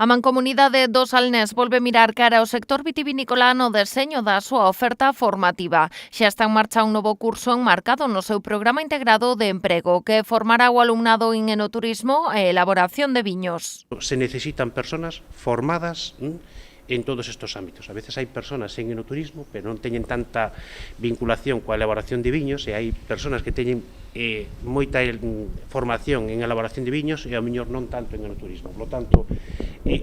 A Mancomunidade do Salnés volve mirar cara ao sector vitivinícola no deseño da súa oferta formativa. Xa está en marcha un novo curso enmarcado no seu programa integrado de emprego que formará o alumnado en enoturismo e elaboración de viños. Se necesitan personas formadas en todos estos ámbitos. A veces hai personas en enoturismo, pero non teñen tanta vinculación coa elaboración de viños, e hai personas que teñen moita formación en elaboración de viños e ao mellor non tanto en enoturismo. Por lo tanto,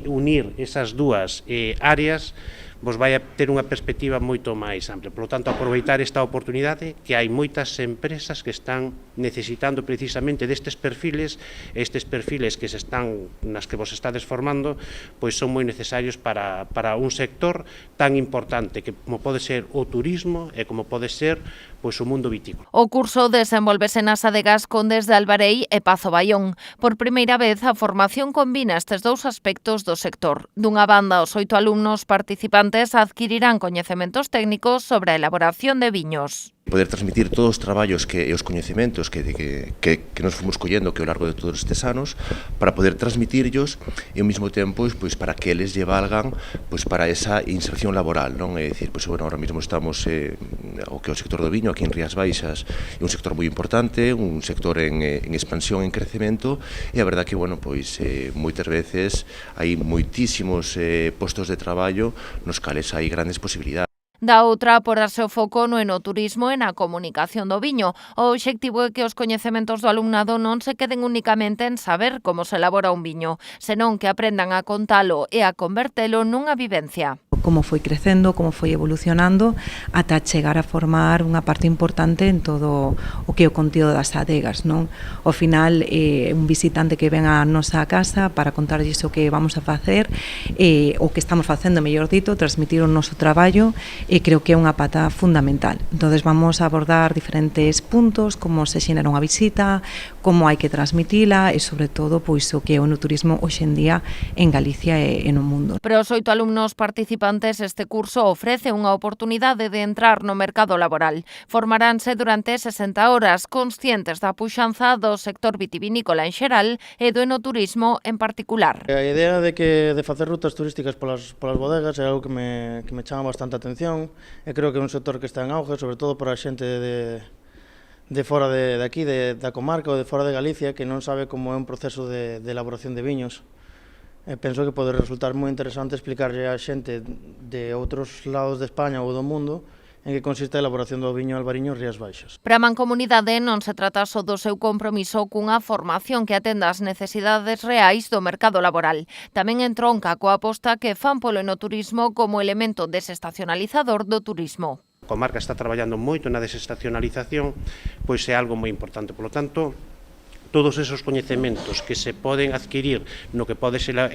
unir esas dúas áreas vos vai a ter unha perspectiva moito máis ampla. Por lo tanto, aproveitar esta oportunidade que hai moitas empresas que están necesitando precisamente destes perfiles, que se están nas que vos estades formando, pois son moi necesarios para un sector tan importante que como pode ser o turismo e como pode ser pois o mundo vitícola. O curso desenvolvese nas adegas Condes de Albarei e Pazo Baión. Por primeira vez, a formación combina estes dous aspectos do sector. Dunha banda, os 8 alumnos participantes adquirirán coñecementos técnicos sobre a elaboración de viños. Poder transmitir todos os traballos e os coñecementos que nos fomos collendo ao largo de todos estes anos para poder transmitirlos e ao mesmo tempo pois para que eles lle valgan pois para esa inserción laboral, non? É dicir, pois bueno, ahora mesmo estamos o que é o sector do viño aquí en Rías Baixas é un sector moi importante, un sector en expansión, en crecemento, e a verdade que bueno, pois moitas veces hai moitísimos postos de traballo nos cales hai grandes posibilidades. Da outra, porase o foco no enoturismo e na comunicación do viño. O obxectivo é que os coñecementos do alumnado non se queden únicamente en saber como se elabora un viño, senón que aprendan a contalo e a convertelo nunha vivencia. Como foi crecendo, como foi evolucionando, ata chegar a formar unha parte importante en todo o que é o contido das adegas, non? Ao final, un visitante que ven á nosa casa para contarlles o que vamos a facer, o que estamos facendo, mellor dito, transmitir o noso traballo, creo que é unha pata fundamental. Entonces vamos a abordar diferentes puntos, como se xenera unha visita, como hai que transmitila e, sobre todo, pois o que é o enoturismo hoxe en día en Galicia e no mundo. Para os 8 alumnos participantes, este curso ofrece unha oportunidade de entrar no mercado laboral. Formaránse durante 60 horas, conscientes da puxanza do sector vitivinícola en xeral e do enoturismo en particular. A idea de facer rutas turísticas polas bodegas é algo que me chama bastante atención e creo que é un sector que está en auge, sobre todo para a xente de fora de aquí, da comarca ou de fora de Galicia, que non sabe como é un proceso de elaboración de viños. Penso que pode resultar moi interesante explicarlle a xente de outros lados de España ou do mundo en que consiste a elaboración do viño albariño en Rías Baixas. Para a Mancomunidade non se trata só do seu compromiso cunha formación que atenda as necesidades reais do mercado laboral. Tamén entronca coa aposta que fan polo enoturismo como elemento desestacionalizador do turismo. A comarca está traballando moito na desestacionalización, pois é algo moi importante. Por lo tanto, todos esos coñecementos que se poden adquirir no que pode ser a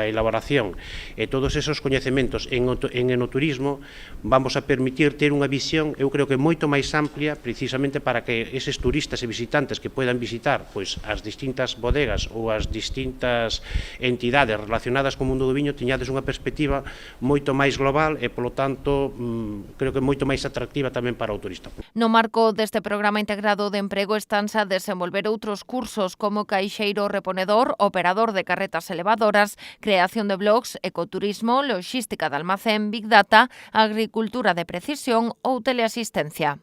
elaboración e todos esos coñecementos en enoturismo vamos a permitir ter unha visión, eu creo que moito máis amplia, precisamente para que eses turistas e visitantes que poidan visitar pois as distintas bodegas ou as distintas entidades relacionadas co mundo do viño teñades unha perspectiva moito máis global e, polo tanto, creo que moito máis atractiva tamén para o turista. No marco deste programa integrado de emprego estanse a desenvolver outros cursos como caixeiro reponedor, operador de carretas elevadoras, creación de blogs, ecoturismo, logística de almacén, big data, agricultura de precisión ou teleasistencia.